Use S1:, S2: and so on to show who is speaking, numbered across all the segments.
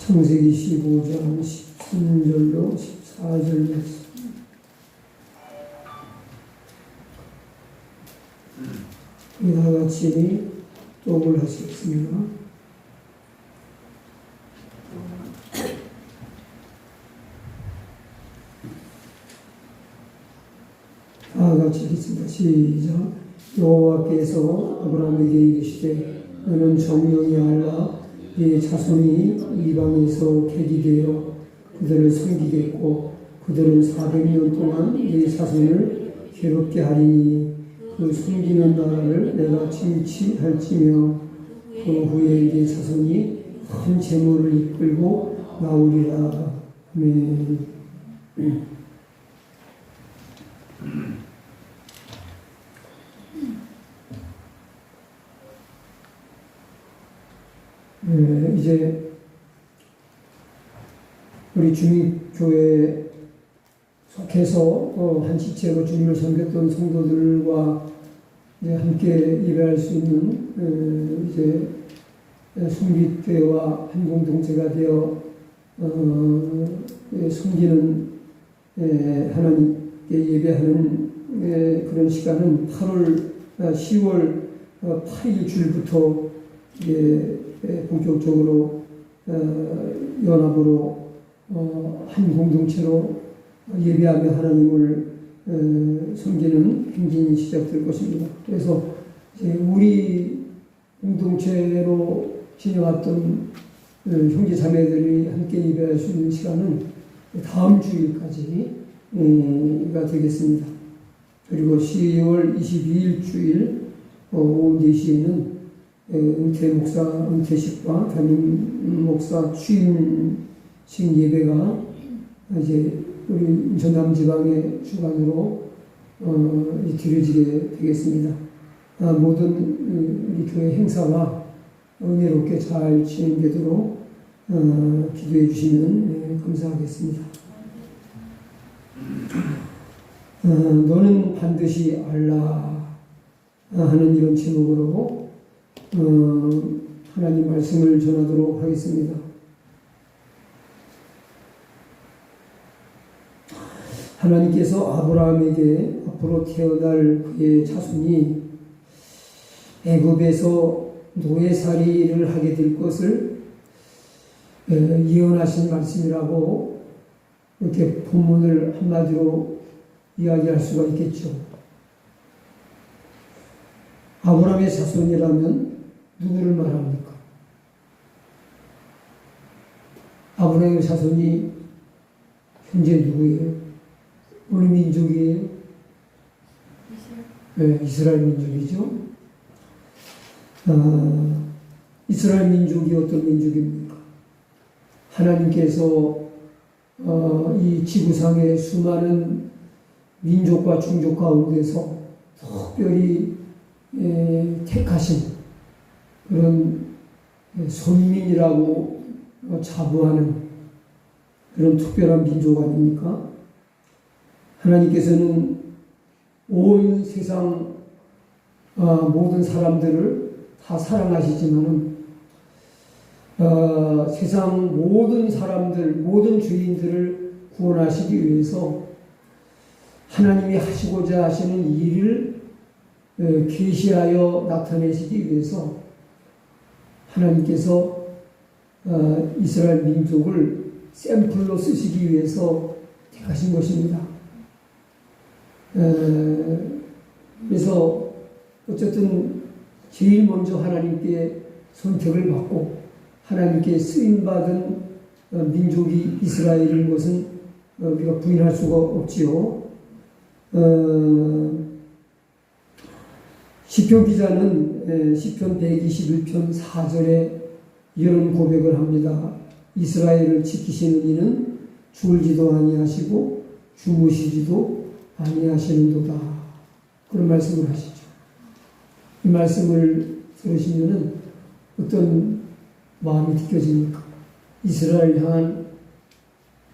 S1: 창세기 15장 13절로 14절 말씀. 다 같이 독을 하시겠습니다. 다 같이 읽겠습니다. 시작. 여호와께서 아브라함에게 이르시되 너는 정령이 알라 네 자손이 이방에서 객이 되어 그들을 섬기겠고 그들은 400년 동안 네 자손을 괴롭게 하리니 그 숨기는 나라를 내가 침치할지며 그 후에 네 자손이 큰 재물을 이끌고 나오리라. 아멘. 이제 우리 주민교회에 속해서 한 지체로 주님을 섬겼던 성도들과 이제 함께 예배할 수 있는 이제 순기교회와 한 공동체가 되어 섬기는 하나님께 예배하는 그런 시간은 10월 8일 주일부터 본격적으로 연합으로 한 공동체로 예배하며 하나님을 섬기는 행진이 시작될 것입니다. 그래서 이제 우리 공동체로 지내왔던 형제 자매들이 함께 예배할 수 있는 시간은 다음 주일까지가 되겠습니다. 그리고 12월 22일 주일 오후 4시에는 은퇴 은퇴식과 담임 목사 취임식 예배가 이제 우리 전남 지방의 주관으로 드려지게 되겠습니다. 모든 우리 교회 행사가 은혜롭게 잘 진행되도록 기도해 주시면 감사하겠습니다. 너는 반드시 알라 하는 이런 제목으로 하나님 말씀을 전하도록 하겠습니다. 하나님께서 아브라함에게 앞으로 태어날 그의 자손이 애굽에서 노예살이를 하게 될 것을 예언하신 말씀이라고 이렇게 본문을 한마디로 이야기할 수가 있겠죠. 아브라함의 자손이라면 누구를 말합니까? 아브라함의 자손이 현재 누구예요? 어느 민족이에요? 이스라엘 민족이죠. 이스라엘 민족이 어떤 민족입니까? 하나님께서 이 지구상의 수많은 민족과 종족 가운데서 특별히 택하신 그런 선민이라고 자부하는 그런 특별한 민족 아닙니까? 하나님께서는 온 세상 모든 사람들을 다 사랑하시지만 세상 모든 사람들, 모든 죄인들을 구원하시기 위해서 하나님이 하시고자 하시는 일을 계시하여 나타내시기 위해서 하나님께서 이스라엘 민족을 샘플로 쓰시기 위해서 택하신 것입니다. 그래서 어쨌든 제일 먼저 하나님께 선택을 받고 하나님께 쓰임받은 민족이 이스라엘인 것은 우리가 부인할 수가 없지요. 시편 기자는 시편 121편 4절에 이런 고백을 합니다. 이스라엘을 지키시는 이는 졸지도 아니하시고 주무시지도 아니하시는도다. 그런 말씀을 하시죠. 이 말씀을 들으시면은 어떤 마음이 느껴집니까? 이스라엘 향한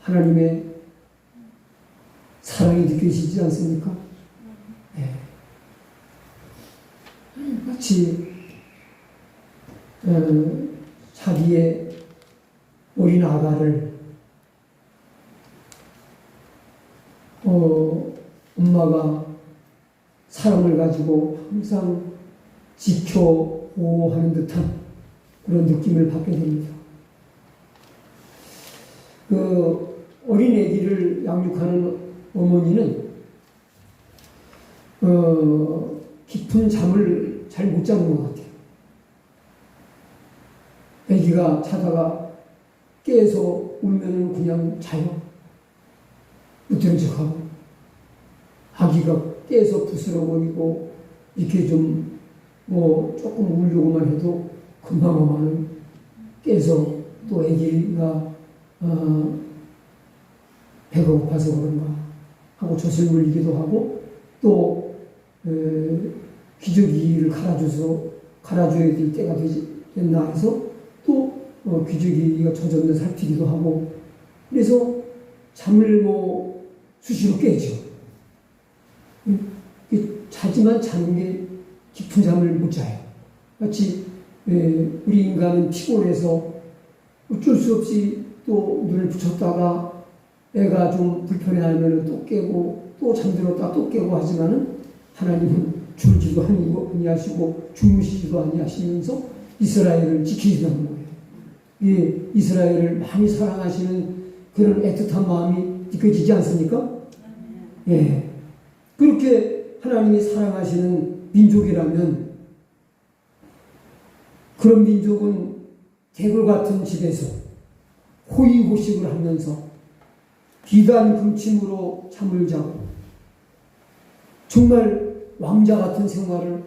S1: 하나님의 사랑이 느껴지지 않습니까? 네. 마치 자기의 어린 아가를 엄마가 사랑을 가지고 항상 지켜 보호하는 듯한 그런 느낌을 받게 됩니다. 그 어린 아기를 양육하는 어머니는 깊은 잠을 잘 못 자는 것 같아요. 아기가 자다가 깨서 울면 그냥 자요. 웃는 척하고. 아기가 깨서 부스러거리고 이렇게 좀 조금 울려고만 해도 금방은 깨서 또 아기가 배가 고파서 그런가 하고 젖을 물리기도 하고 또 기저귀를 갈아줘야 될 때가 됐나 해서 또 기저귀가 젖었는데 살피기도 하고 그래서 잠을 수시로 깨죠. 자지만 자는 게 깊은 잠을 못 자요. 마치 우리 인간은 피곤해서 어쩔 수 없이 또 눈을 붙였다가 애가 좀 불편해하면 또 깨고 또 잠들었다 또 깨고 하지만은 하나님은 줄지도 아니하시고 주무시지도 아니하시면서 이스라엘을 지키시는 거예요. 예, 이스라엘을 많이 사랑하시는 그런 애틋한 마음이 느껴지지 않습니까? 예. 그렇게 하나님이 사랑하시는 민족이라면 그런 민족은 대궐 같은 집에서 호의호식을 하면서 비단 금침으로 잠을 자고 정말 왕자 같은 생활을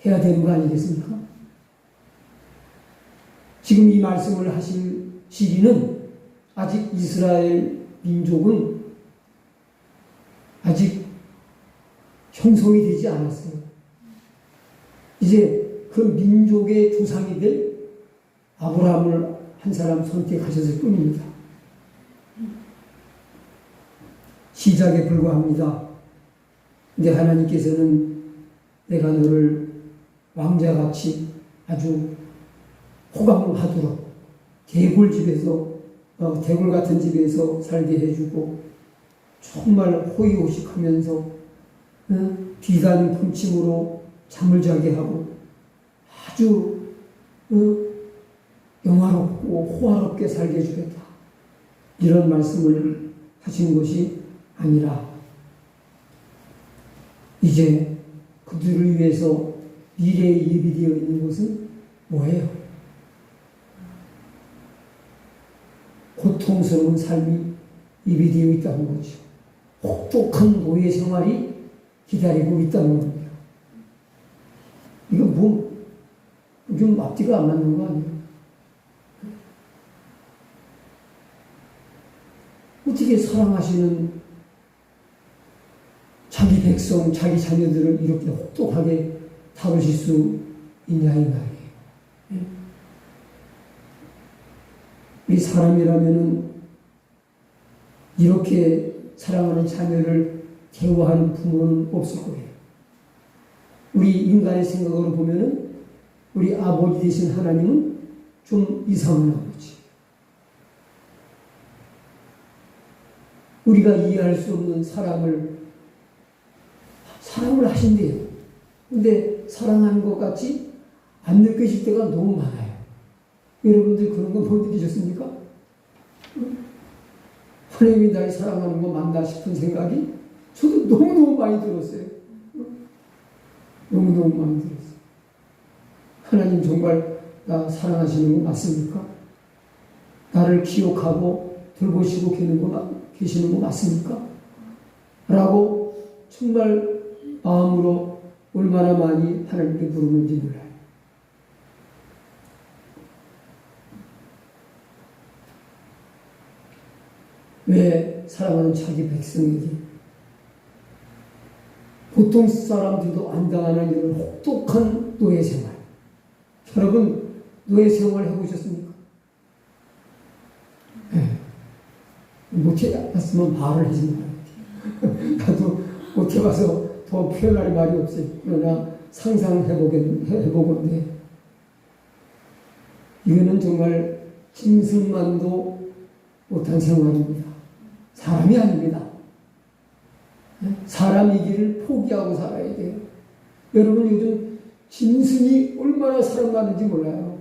S1: 해야 되는 거 아니겠습니까? 지금 이 말씀을 하실 시기는 아직 이스라엘 민족은 아직 형성이 되지 않았어요. 이제 그 민족의 조상이 될 아브라함을 한 사람 선택하셨을 뿐입니다. 시작에 불과합니다. 근데 하나님께서는 내가 너를 왕자같이 아주 호강하도록 대궐 같은 집에서 살게 해주고 정말 호의호식하면서 비단 품침으로 잠을 자게 하고 아주 영화롭고 호화롭게 살게 해주겠다. 이런 말씀을 하신 것이 아니라 이제 그들을 위해서 미래에 예비되어 있는 것은 뭐예요? 고통스러운 삶이 예비되어 있다는 거죠. 혹독한 노예 생활이 기다리고 있다는 겁니다. 이건 좀 앞뒤가 안 맞는 거 아니에요? 어떻게 사랑하시는 자기 백성, 자기 자녀들을 이렇게 혹독하게 다루실 수 있냐 이 말이에요. 우리 사람이라면은 이렇게 사랑하는 자녀를 대우하는 부모는 없을 거예요. 우리 인간의 생각으로 보면은 우리 아버지 되신 하나님은 좀 이상한 아버지. 우리가 이해할 수 없는 사랑을 하신대요. 근데 사랑하는 것 같이 안 느껴질 때가 너무 많아요. 여러분들 그런 거 못 느끼셨습니까? 하나님이 날 사랑하는 거 맞나 싶은 생각이 저도 너무너무 많이 들었어요. 너무너무 많이 들었어요. 하나님 정말 나 사랑하시는 거 맞습니까? 나를 기억하고 돌보시고 계시는 거 맞습니까? 라고 정말 마음으로 얼마나 많이 하나님께 부르는지 몰라요. 왜 사랑하는 자기 백성에게 보통 사람들도 안 당하는 이런 혹독한 노예 생활. 여러분 노예 생활 해보셨습니까? 네. 못해봤으면 말을 해주는 거예요. 나도 못해봐서 더 표현할 말이 없어요. 그러나 상상해보건데 이거는 정말 짐승만도 못한 생활입니다. 사람이 아닙니다. 사람이기를 포기하고 살아야 돼요. 여러분 요즘 짐승이 얼마나 사람 많은지 몰라요.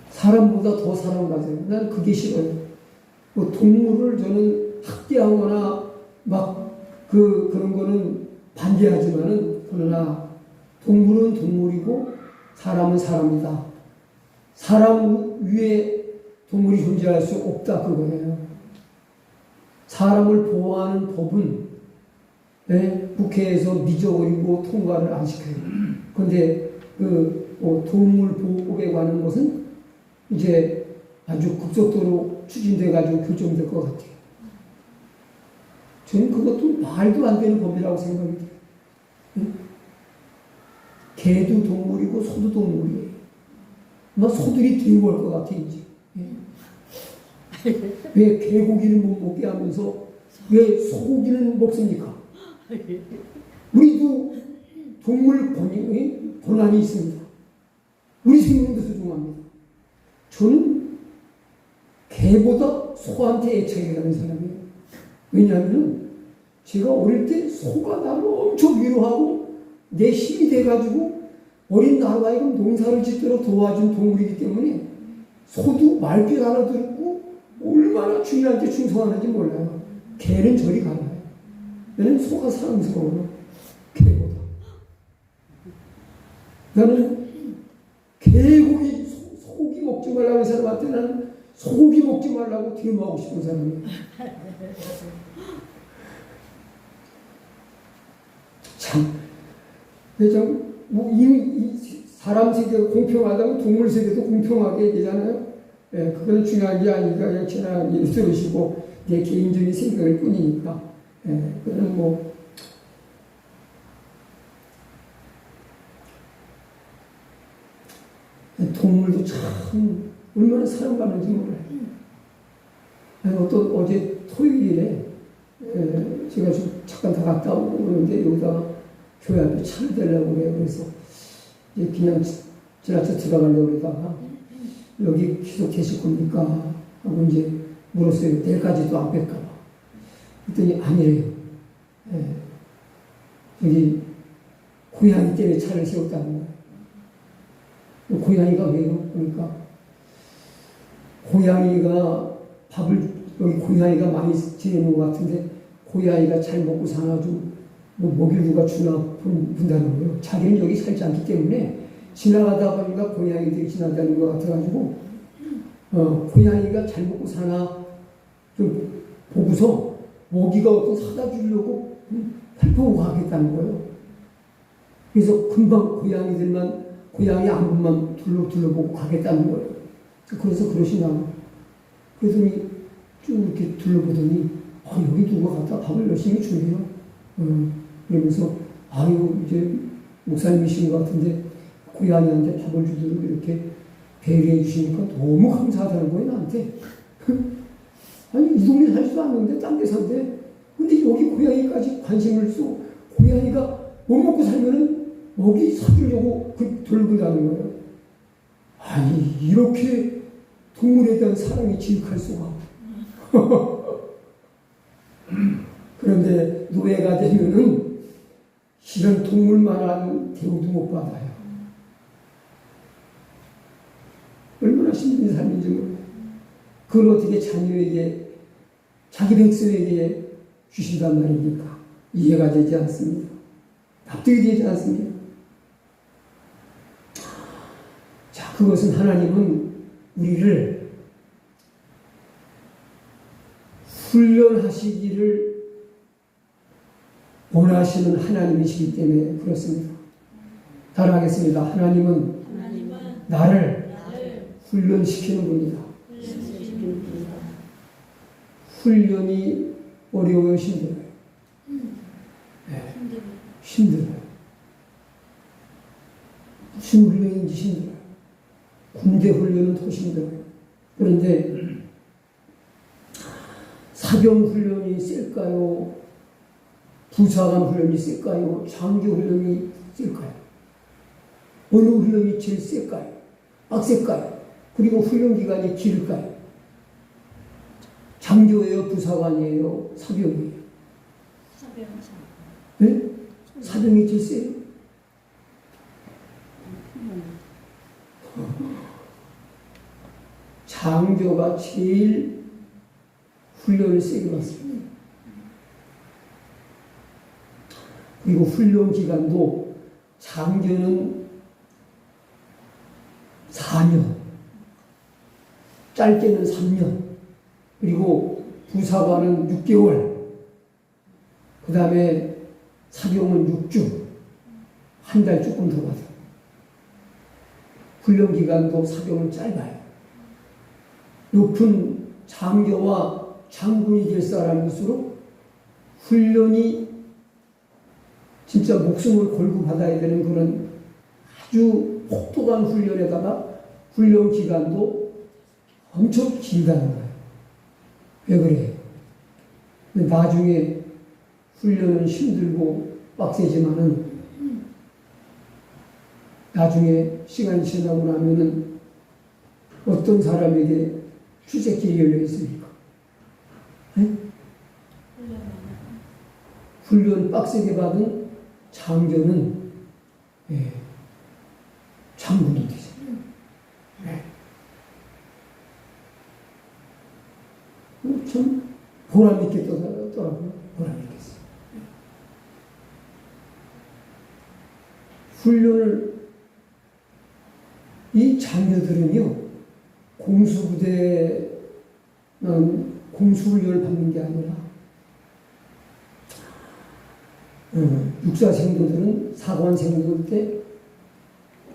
S1: 사람보다 더 사람 가져요. 난 그게 싫어요. 뭐 동물을 저는 학대하거나 그런 거는 반대하지만은, 그러나 동물은 동물이고 사람은 사람이다. 사람 위에 동물이 존재할 수 없다, 그거예요. 사람을 보호하는 법은 국회에서 미적거리고 통과를 안 시켜요. 그런데 동물 보호법에 관한 것은 이제 아주 급속도로 추진돼 가지고 결정될 것 같아요. 저는 그것도 말도 안 되는 법이라고 생각이 돼요. 개도 동물이고 소도 동물이에요. 막 소들이 뛰어올 것 같아 이제. 왜 개고기를 못 먹게 하면서 왜 소고기는 먹습니까? 우리도 동물 권한이 있습니다. 우리 생명도 소중합니다. 저는 개보다 소한테 애착이 가는 사람이에요. 왜냐하면 제가 어릴 때 소가 나를 엄청 위로하고 내 힘이 돼가지고 어린 나루아이가 농사를 짓도록 도와준 동물이기 때문에 소도 말귀 알아듣고 얼마나 주인한테 충성하는지 몰라요. 개는 저리 가라요. 나는 소가 사랑스러워요. 개보다. 나는 개고기, 소고기 먹지 말라고 하는 사람한테 나는 소고기 먹지 말라고 대모하고 싶은 사람이에요. 참, 사람 세계가 공평하다고 동물 세계도 공평하게 되잖아요. 그건 중요한 게 아니니까 그냥 지나가게 들으시고 내 개인적인 생각일 뿐이니까. 그거는 뭐 동물도 참 얼마나 사랑받는지 몰라요. 어제 토요일에 제가 좀 잠깐 다 갔다 오는데 여기다가 교회 앞에 차를 대려고 그래요. 그래서 이제 그냥 지나쳐 들어가려고 그러다가 여기 계속 계실 겁니까? 하고 이제 물었어요. 내일까지도 안 뺄까 봐. 그랬더니 아니래요. 여기 고양이 때문에 차를 세웠다는 거예요. 고양이가 왜요? 그러니까 고양이가 여기 고양이가 많이 지내는 것 같은데 고양이가 잘 먹고 사나도 뭐 먹일 누가 주나 본다는 거예요. 자기는 여기 살지 않기 때문에 지나가다 보니까 고양이들이 지나다니는 것 같아가지고 고양이가 잘 먹고 사나 좀 보고서 먹이가 어떤 사다 주려고 살펴보고 가겠다는 거예요. 그래서 금방 고양이 한 번만 둘러보고 가겠다는 거예요. 그래서 그러시나. 그러더니 쭉 이렇게 둘러보더니 여기 누가 갖다 밥을 열심히 주네요. 그러면서 이제 목사님이신 것 같은데 고양이한테 밥을 주도록 이렇게 배려해 주시니까 너무 감사하다는 거예요, 나한테. 아니, 이 동네 살지도 않는데 딴 데 산대. 근데 여기 고양이까지 관심을 써. 고양이가 못 먹고 살면은 먹이 사주려고 돌본다는 거예요. 아니, 이렇게 동물에 대한 사랑이 지극할 수가. 그런데 노예가 되면은 이런 동물만한 대우도 못 받아요. 얼마나 힘든 삶인지 몰라요. 그걸 어떻게 자녀에게, 자기 백성에게 주신단 말입니까? 이해가 되지 않습니다. 납득이 되지 않습니다. 자, 그것은 하나님은 우리를 훈련하시기를 원하시는 하나님이시기 때문에 그렇습니다. 따라하겠습니다. 하나님은 나를 훈련시키는 분이다. 훈련이 어려워요, 힘들어요? 힘들어요. 무슨 훈련인지 힘들어요. 군대 훈련은 더 힘들어요. 그런데 사병 훈련이 셀까요? 부사관 훈련이 셀까요? 장교 훈련이 셀까요? 어느 훈련이 제일 셀까요? 빡셀까요? 그리고 훈련 기간이 길을까요? 장교예요? 부사관이에요? 사병이에요? 네? 사병이 제일 세요? 장교가 제일 훈련을 세게 받습니다. 그리고 훈련 기간도 장교는 4년, 짧게는 3년, 그리고 부사관은 6개월, 그 다음에 사병은 6주, 한 달 조금 더 받아요. 훈련 기간도 사병은 짧아요. 높은 장교와 장군이 될 사람일수록 훈련이 진짜 목숨을 걸고 받아야 되는 그런 아주 혹독한 훈련에다가 훈련 기간도 엄청 길다는 거예요. 왜 그래요? 나중에 훈련은 힘들고 빡세지만은 나중에 시간이 지나고 나면은 어떤 사람에게 출세길이 열려 있습니까? 네? 훈련 빡세게 받은 장교는 장군이 되죠. 참 보람있게 떠나더라고요. 보람있겠어요. 훈련을 이 장교들은요, 공수부대는 공수훈련을 받는 게 아니라 육사생도들은 사관생도들 때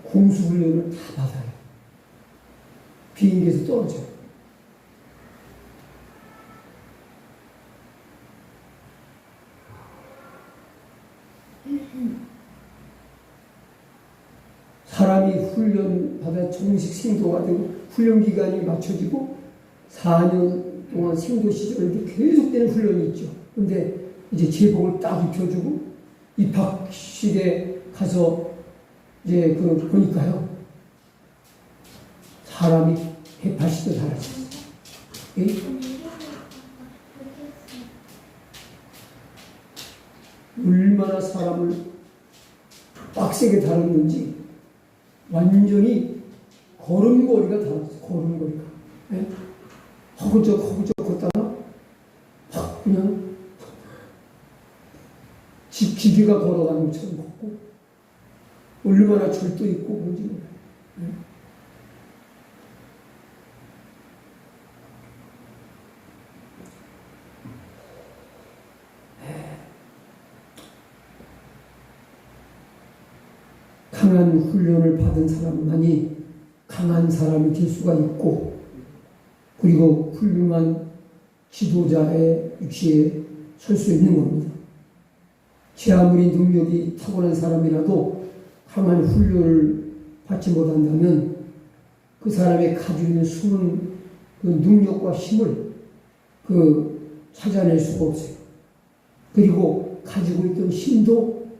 S1: 공수훈련을 다 받아요. 비행기에서 떨어져요. 사람이 훈련 받아 정식 생도가 되고 훈련 기간이 맞춰지고 4년 동안 생도 시절에 계속되는 훈련이 있죠. 근데 이제 제복을 딱 입혀주고 입학식에 가서 이제 보니까요, 사람이 180도 달아졌어요. 예? 얼마나 사람을 빡세게 다뤘는지 완전히 걸음걸이가 달랐어요. 걸음걸이가. 예? 허구적 걷다가 확 그냥 기계가 걸어가는 것처럼 걷고 얼마나 절도 있고 뭔지 몰라요. 예? 강한 훈련을 받은 사람만이 강한 사람이 될 수가 있고, 그리고 훌륭한 지도자의 위치에 설 수 있는 겁니다. 제 아무리 능력이 탁월한 사람이라도 강한 훈련을 받지 못한다면 그 사람의 가지고 있는 숨은 그 능력과 힘을 찾아낼 수가 없어요. 그리고 가지고 있던 힘도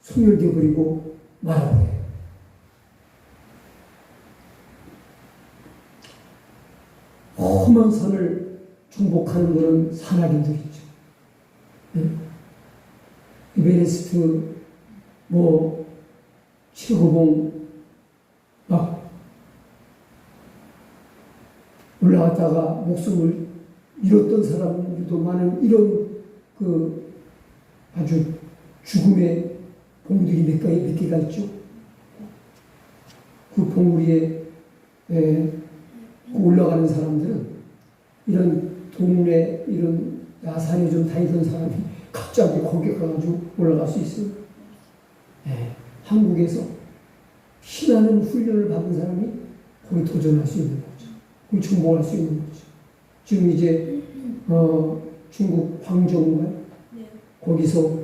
S1: 소멸되어 버리고 말아버려요. 험한 산을 정복하는 그런 산악인들이죠. 에베레스트, 최고봉 막 올라갔다가 목숨을 잃었던 사람들도 많은 이런 아주 죽음의 봉들이 몇 개가 있죠. 그 봉 위에 올라가는 사람들은 이런 동네 이런 야산에 좀 다니던 사람이 갑자기 거기 가가지고 올라갈 수 있어요. 한국에서 신하는 훈련을 받은 사람이 거기 도전할 수 있는 거죠. 거기 정복할 수 있는 거죠. 지금 이제 중국 광저우인가요? 네. 거기서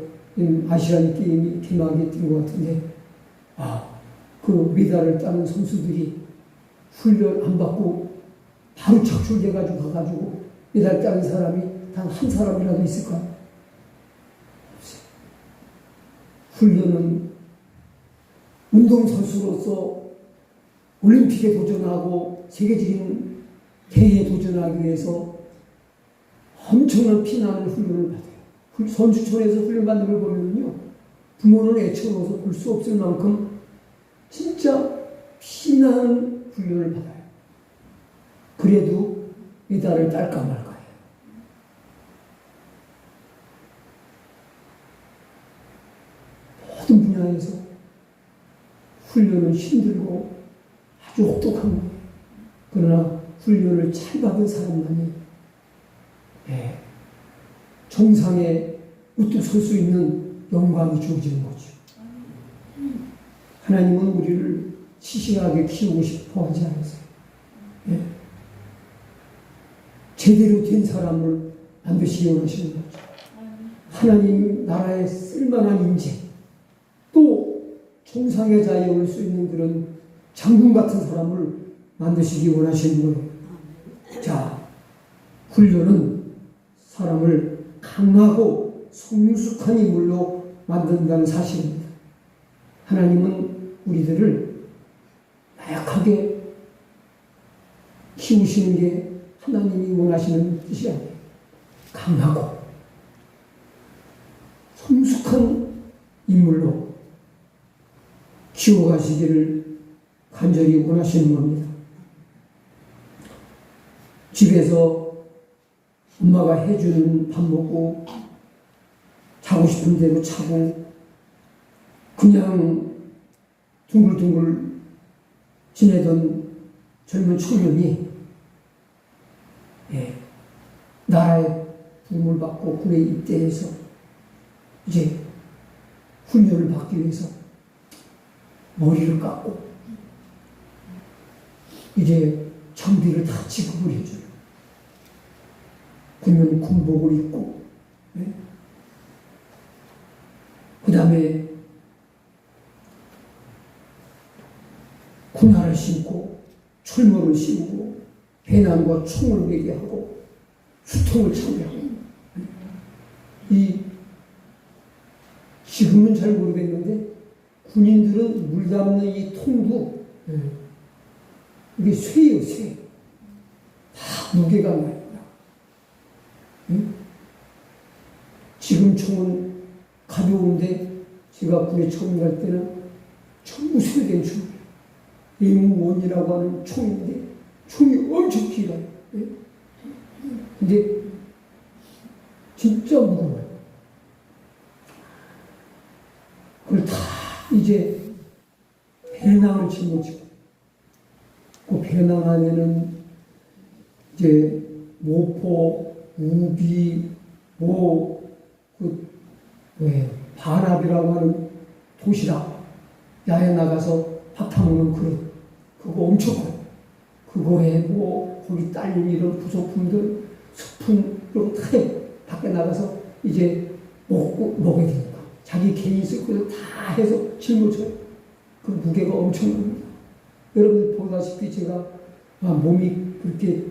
S1: 아시안 게임이 개막이 된 것 같은데, 그 메달을 따는 선수들이 훈련 안 받고 바로 착출돼가지고 가가지고 메달 따는 사람이 단 한 사람이라도 있을까? 훈련은 운동선수로서 올림픽에 도전하고 세계적인 대회에 도전하기 위해서 엄청난 피나는 훈련을 받아요. 선수촌에서 훈련받는 걸 보면요, 부모는 애처로워서 볼 수 없을 만큼 진짜 피나는 훈련을 받아요. 그래도 메달을 딸까 말까 해요. 모든 분야에서 훈련은 힘들고 아주 혹독한 거예요. 그러나 훈련을 잘 받은 사람만이 정상에 우뚝 설 수 있는 영광이 주어지는 거죠. 하나님은 우리를 시시하게 키우고 싶어 하지 않으세요. 제대로 된 사람을 만드시기 원하시는 거죠. 하나님 나라에 쓸만한 인재, 또 정상의 자리에 올 수 있는 그런 장군 같은 사람을 만드시기 원하시는 거예요. 자, 훈련은 사람을 강하고 성숙한 인물로 만든다는 사실입니다. 하나님은 우리들을 나약하게 키우시는 게 하나님이 원하시는 뜻이 아니에요. 강하고 성숙한 인물로 키워가시기를 간절히 원하시는 겁니다. 집에서 엄마가 해주는 밥 먹고 자고 싶은 대로 자고 그냥 둥글둥글 지내던 젊은 청년이 나라의 부름을 받고 군에 입대해서 이제 훈련을 받기 위해서 머리를 깎고 이제 장비를 다 지급을 해줘요. 그러면 군복을 입고 그 다음에 군화를 신고 철모를 씌우고 배낭과 총을 메게 하고 수통을 차게 지금은 잘 모르겠는데 군인들은 물 담는 이 통도 이게 쇠예요, 쇠. 다 무게가 나요. 지금 총은 가벼운데 제가 군에 처음 갈 때는 전부 쇠된 총이에요. M1이라고 하는 총인데 총이 엄청 길어요. 근데 진짜 무거워요. 그걸 다 이제 배낭을 짊어지고 그 배낭 안에는 이제 모포, 우비, 반합이라고 하는 도시락, 야외 나가서 밥 타먹는 그릇, 그거 엄청 커요. 그거에 거기 딸린 이런 부속품들, 스푼, 이런 거 다 밖에 나가서 이제 먹어야 되니까. 자기 개인 쓸 것을 다 해서 짊어져요. 그 무게가 엄청납니다. 여러분 보다시피 제가 몸이 그렇게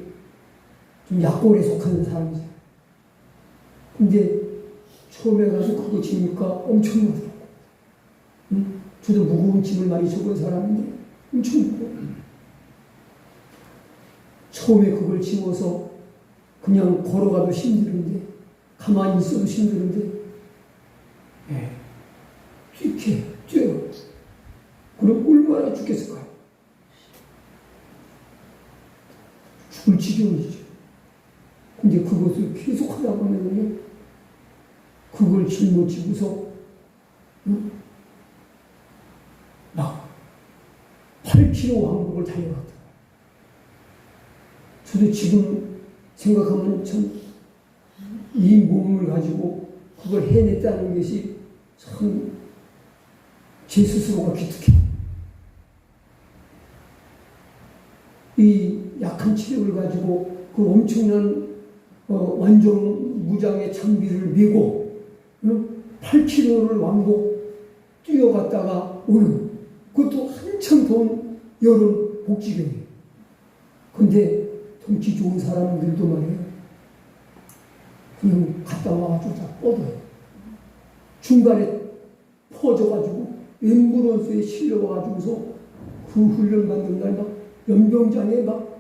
S1: 좀 약골에 속하는 사람이잖아요. 근데 처음에 가서 그거 지니까 엄청나더라고요. 저도 무거운 짐을 많이 져본 사람인데 엄청 무거워요. 처음에 그걸 지워서 그냥 걸어가도 힘들은데 가만히 있어도 힘들은데 이렇게 뛰어요. 그럼 얼마나 죽겠을까요? 죽을 지경이죠. 근데 그것을 계속 하다 보면요, 그걸 짊어지고서 막 8km 왕복을 달려갔다. 저도 지금 생각하면 참 이 몸을 가지고 그걸 해냈다는 것이 참 제 스스로가 기특해요. 이 약한 체력을 가지고 그 엄청난 완전 무장의 장비를 메고 8km를 왕복 뛰어갔다가 오는, 그것도 한참 더운 여름 복지경이에요. 근데 덩치 좋은 사람들도 말이에요, 그냥 갔다 와가지고 다 뻗어요. 중간에 퍼져가지고 앰뷸런스에 실려와가지고서 그 훈련 받는 날 막 연병장에 막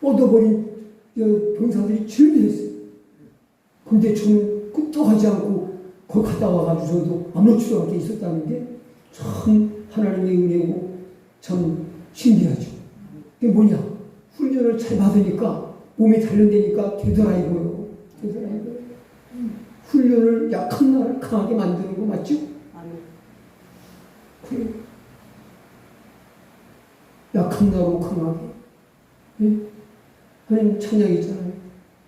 S1: 뻗어버린 병사들이 즐비했어요. 근데 저는 끄떡하지 않고 거기 갔다 와가지고서도 아무렇지도 않게 있었다는 게 참 하나님의 은혜고 참 신기하죠. 그게 뭐냐? 훈련을 잘 받으니까 몸이 단련되니까 되더라 이거요. 되더라 이거요. 훈련을 약한 나를 강하게 만드는 거 맞죠? 그래. 약한 나로 강하게. 네? 하나님 찬양이 있잖아요.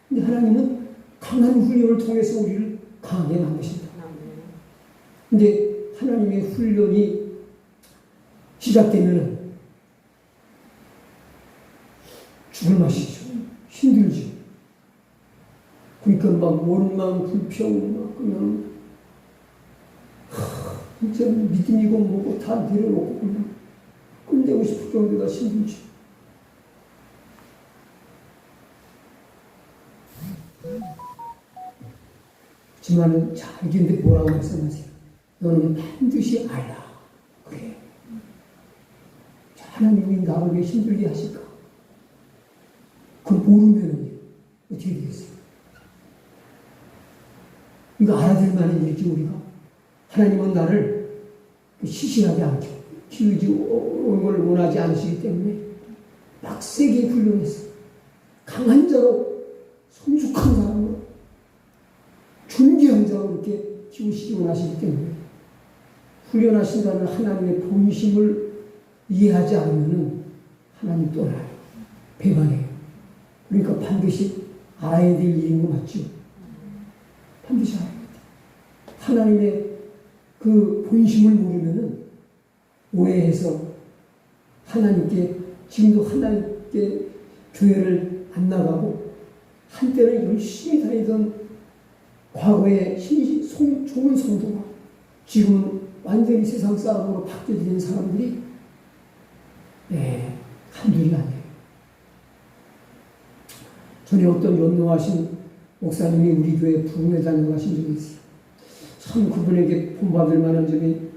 S1: 근데 하나님은 강한 훈련을 통해서 우리를 강하게 만드신다. 근데 하나님의 훈련이 시작되면 죽을 맛이죠. 힘들죠. 그러니까 막 원망, 불평, 막 그냥 진짜 믿음이고 뭐고 다 내려놓고 그냥 끝내고 싶을 정도가 힘들죠. 하지만은 자, 이게 뭐라고 말씀하세요? 너는 반드시 알라. 그래. 자, 하나님이 나를 왜 힘들게 하실까? 그걸 모르면 어떻게 되겠어요? 이거 알아들 만한 일이지, 우리가. 하나님은 나를 시시하게 않게 키우지 오는 걸 원하지 않으시기 때문에 빡세게 훈련했어. 강한 자로, 성숙한 사람으로, 존귀한 자로 이렇게 키우시기 원하시기 때문에 훈련하신다는 하나님의 본심을 이해하지 않으면 하나님 떠나요. 배반해요. 그러니까 반드시 알아야 될 일인 거 맞죠? 반드시 알아야 돼. 하나님의 그 본심을 모르면 오해해서 하나님께, 지금도 하나님께 교회를 안 나가고 한때는 열심히 다니던 과거의 좋은 성도가 지금은 완전히 세상 사람으로 바뀌어진 사람들이 한둘이 아니에요. 전에 어떤 연로하신 목사님이 우리 교회 부흥회 다녀가신 적이 있어요. 참 그분에게 본받을 만한 점이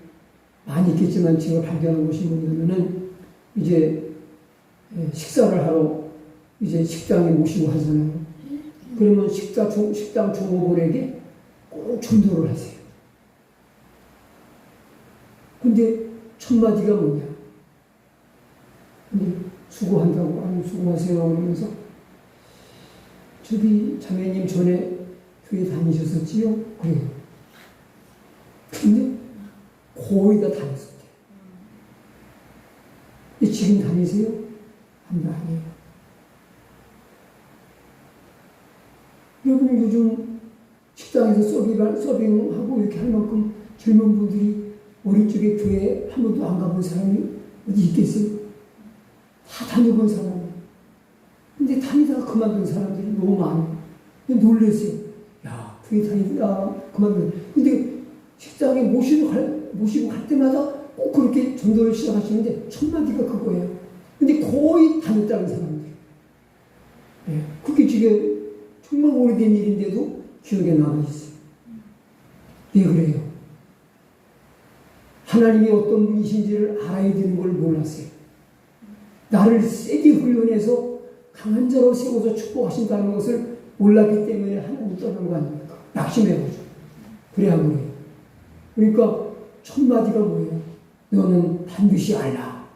S1: 많이 있겠지만 제가 발견한 것이 뭐냐면은 이제 식사를 하러 이제 식당에 모시고 하잖아요. 그러면 식당 종업원에게 꼭 전도를 하세요. 근데 첫 마디가 뭐냐? 근데 수고한다고, 아니 수고하세요 그러면서 저기 자매님 전에 교회 다니셨었지요? 그래요. 근데 거의 다 다녔었대요. 근데 지금 다니세요? 아니에요. 여러분 요즘 식당에서 서빙하고 이렇게 할 만큼 젊은 분들이 어릴 적에 교회 한 번도 안 가본 사람이 어디 있겠어요? 다 다녀본 사람이에요. 근데 다니다가 그만둔 사람들이 너무 많아요. 놀랐어요. 야, 교회 다니다가 그만둔. 근데 식당에 모시고 갈 때마다 꼭 그렇게 전도를 시작하시는데 첫 마디가 그거예요. 근데 거의 다녔다는 사람들. 그게 지금 정말 오래된 일인데도 기억에 남아있어요. 왜 그래요? 하나님이 어떤 분이신지를 알아야 되는 걸 몰랐어요. 나를 세게 훈련해서 강한 자로 세워서 축복하신다는 것을 몰랐기 때문에 하나님 떠난 거 아닙니까? 낙심해가지고. 그래야 그래요. 그러니까 첫 마디가 뭐예요? 너는 반드시 알라.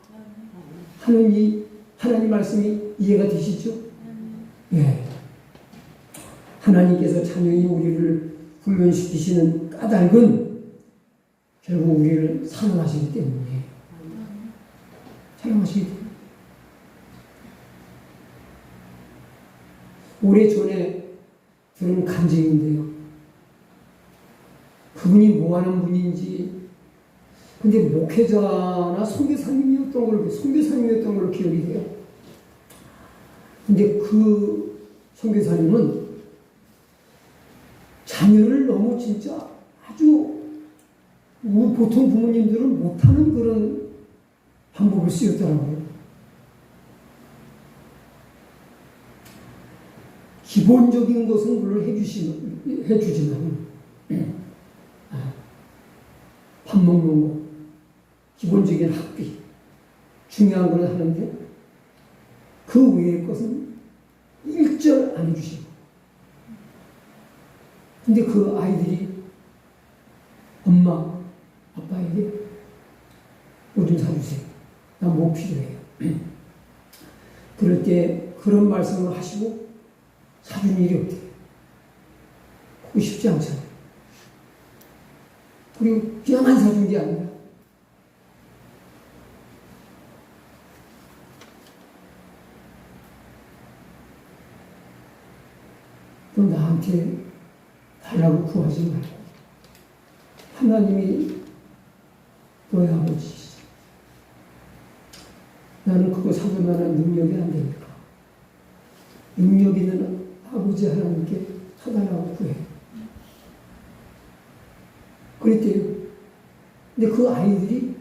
S1: 하나님 말씀이 이해가 되시죠? 네. 하나님께서 자녀인 우리를 훈련시키시는 까닭은 결국 우리를 사랑하시기 때문에. 사랑하시기 때문에. 오래전에 들은 간증인데요. 그분이 뭐하는 분인지, 근데 목회자나 선교사님이었던 걸로 기억이 돼요. 근데 그 선교사님은 자녀를 너무 진짜 아주 보통 부모님들은 못하는 그런 방법을 쓰였더라고요. 기본적인 것은 물론 해주지만 밥 먹는 거, 기본적인 학비, 중요한 거는 하는데 그 외의 것은 일절 안 해주시고. 근데 그 아이들이 엄마, 아빠에게 뭐 좀 사주세요. 나 뭐 필요해요. 그럴 때 그런 말씀을 하시고 사주는 일이 없대요. 그거 쉽지 않잖아요. 그리고 그냥 안 사준 게 아니라 또 나한테 달라고 구하지 말고 하나님이 너의 아버지시죠. 나는 그거 사줄 만한 능력이 안 되니까 능력 있는 아버지 하나님께 사달라고 구해. 그랬대요. 근데 그 아이들이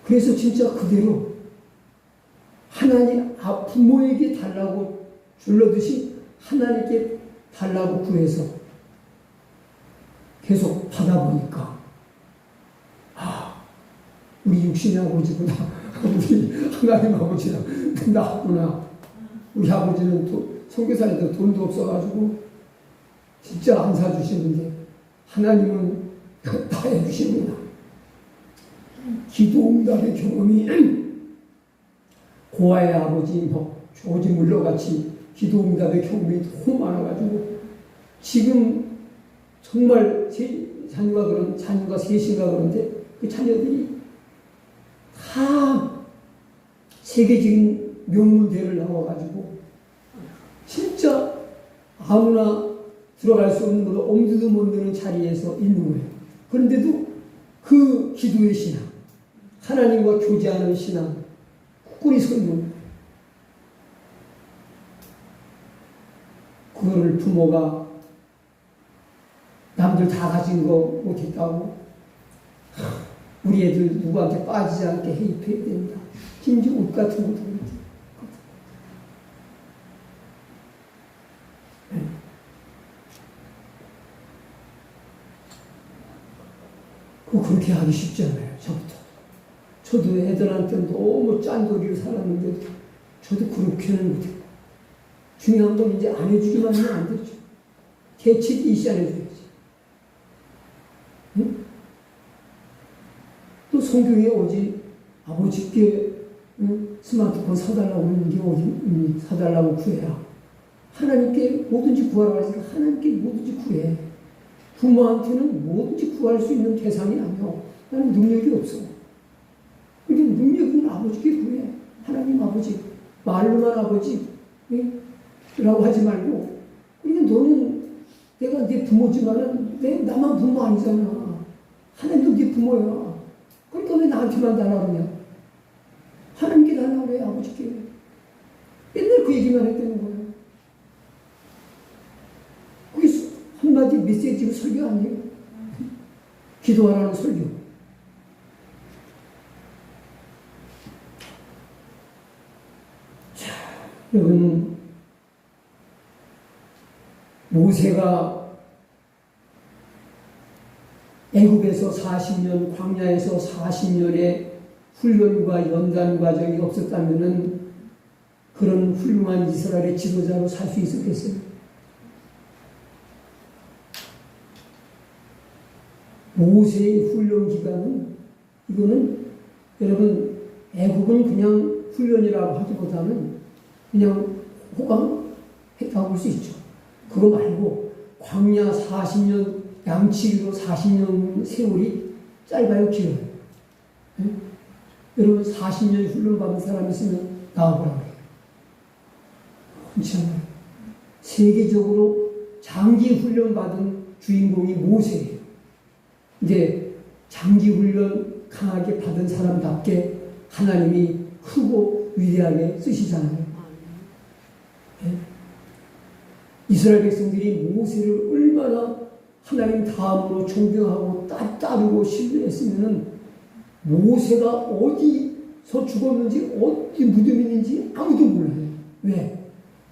S1: 그래서 진짜 그대로 하나님 부모에게 달라고 줄러듯이 하나님께 달라고 구해서 계속 받아보니까 우리 육신의 아버지보다 우리 하나님 아버지가 낫구나. 우리 아버지는 선교사에도 돈도 없어가지고 진짜 안 사주시는데 하나님은 다 해주시는구나. 기도 응답의 경험이 고아의 아버지 조지 물러같이 기도 응답의 경험이 너무 많아가지고 지금 정말 자녀가 셋인가 그런데 그 자녀들이 다 세계적인 명문대를 나와가지고 진짜 아무나 들어갈 수 없는 것도 엄두도 못 내는 자리에서 있는 거예요. 그런데도 그 기도의 신앙, 하나님과 교제하는 신앙 꿇이 서 있는 거예요. 그거를 부모가 남들 다 가진 거 못했다고 우리 애들 누구한테 빠지지 않게 해입해야 된다. 심지어 옷 같은 것도 못해. 그거 그렇게 하기 쉽지 않아요. 저도 애들한테 너무 짠돌이로 살았는데 저도 그렇게는 못해요. 중요한 건 이제 안 해주기만 하면 안 되죠. 개치기 이씨 안 해줘야지. 응? 또 성경에 오지 아버지께 스마트폰 사달라고 하는 게 어디 사달라고 구해라. 하나님께 뭐든지 구하라고 하니까 하나님께 뭐든지 구해. 부모한테는 뭐든지 구할 수 있는 대상이 아니야. 나는 능력이 없어. 그러니까 능력 있는 아버지께 구해. 하나님 아버지. 말로만 아버지. 라고 하지 말고. 그러니까 너는 내가 네 부모지만은 나만 부모 아니잖아. 하나님도 네 부모야. 그러니까 왜 나한테만 달라고 그러냐. 하나님께 달라고 그래. 아버지께. 맨날 그 얘기만 했다는 거야. 그게 한마디 메시지로 설교 아니에요. 기도하라는 설교. 자, 여러분 모세가 애굽에서 40년, 광야에서 40년의 훈련과 연단 과정이 없었다면은 그런 훌륭한 이스라엘의 지도자로 살 수 있었겠어요? 모세의 훈련 기간은 이거는 여러분 애굽은 그냥 훈련이라고 하기보다는 그냥 호강했다고 볼 수 있죠. 그거 말고 광야 40년 양치기로 40년 세월이 짧아요, 길어요? 네? 여러분 40년 훈련 받은 사람이 있으면 나와보라고 해요. 그렇지 않아요? 세계적으로 장기 훈련 받은 주인공이 모세예요. 이제 장기 훈련 강하게 받은 사람답게 하나님이 크고 위대하게 쓰시잖아요. 네? 이스라엘 백성들이 모세를 얼마나 하나님 다음으로 존경하고 따르고 신뢰했으면 모세가 어디서 죽었는지 어디 무덤이 있는지 아무도 몰라요. 왜?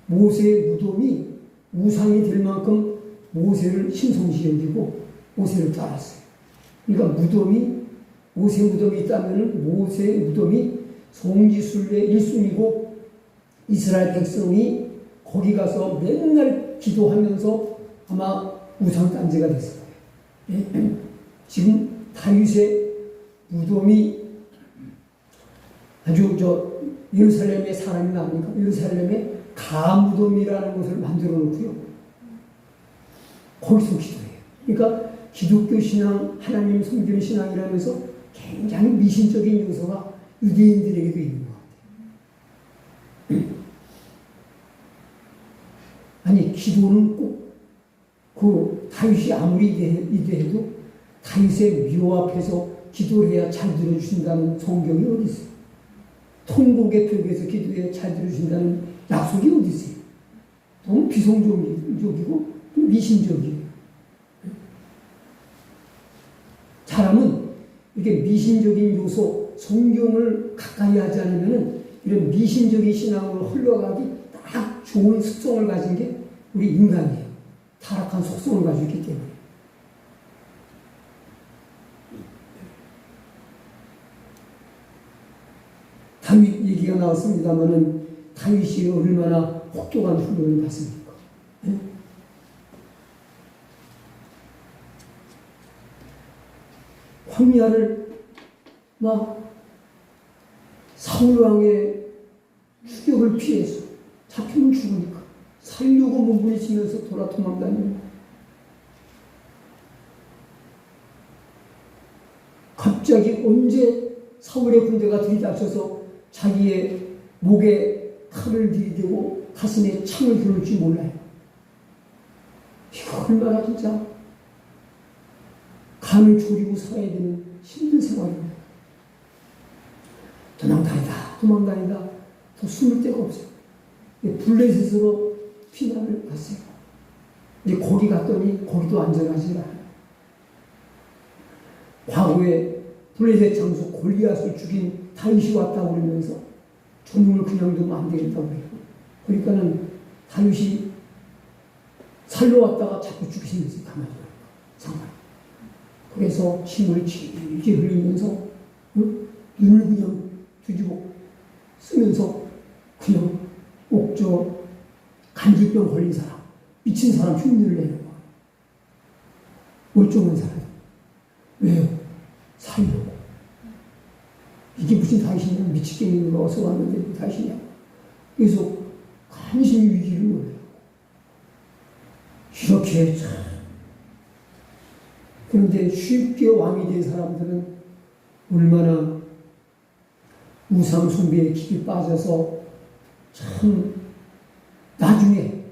S1: 모세의 무덤이 우상이 될 만큼 모세를 신성시 여기고 모세를 따랐어요. 그러니까 무덤이, 모세 무덤이 있다면 모세 무덤이 성지순례 1순위고 이스라엘 백성이 거기 가서 맨날 기도하면서 아마 우상단지가 됐을 거예요. 지금 다윗의 무덤이 아주 예루살렘의 사람이 나오니까 예루살렘의 가무덤이라는 것을 만들어 놓고요. 거기서 기도해요. 그러니까 기독교 신앙, 하나님 섬기는 신앙이라면서 굉장히 미신적인 요소가 유대인들에게도 있는 것 같아요. 아니, 기도는 꼭 그 다윗이 아무리 이대해도 다윗의 묘 앞에서 기도를 해야 잘 들어주신다는 성경이 어디 있어요? 통곡의 벽에서 기도해 잘 들어주신다는 약속이 어디 있어요? 너무 비성적이고 미신적이에요. 사람은 이렇게 미신적인 요소, 성경을 가까이 하지 않으면 이런 미신적인 신앙으로 흘러가기 딱 좋은 습성을 가진 게 우리 인간이에요. 타락한 속성을 가지고 있기 때문에. 다윗 얘기가 나왔습니다만은 다윗이 얼마나 혹독한 훈련을 받습니까? 네? 황야를 막 사울왕의 추격을 피해서 잡히면 죽으니까 살려고 몸부림치면서 돌아 도망다니고 갑자기 언제 사울의 군대가 들이닥쳐서 자기의 목에 칼을 들이대고 가슴에 창을 겨눌지 몰라요. 이거 얼마나 진짜 간을 졸이고 살아야 되는 힘든 생활입니다. 도망다니다 더 숨을 데가 없어요. 블레셋으로 피난을 갔어요. 이제 거기 갔더니 거기도 안전하지 않아요. 과거에 블레셋 장수 골리앗을 죽인 다윗이 왔다고 그러면서 저놈을 그냥 두면 안 되겠다고 그래요. 그러니까는 다윗이 살려왔다가 자꾸 죽이시면서 가만히 있어요. 상관. 그래서 침을 질질 흘리면서 눈을 그냥 뒤집어 쓰면서 그냥 꼭 간질병 걸린 사람, 미친 사람 흉내를 내는 거예요. 멀쩡한 사람. 왜요? 살려고. 이게 무슨 다윗이냐? 미치겠는 어서 왔는데 다윗이냐? 그래서 간신히 위기를 몰라요. 이렇게 참. 그런데 쉽게 왕이 된 사람들은 얼마나 우상 숭배에 깊이 빠져서 참 나중에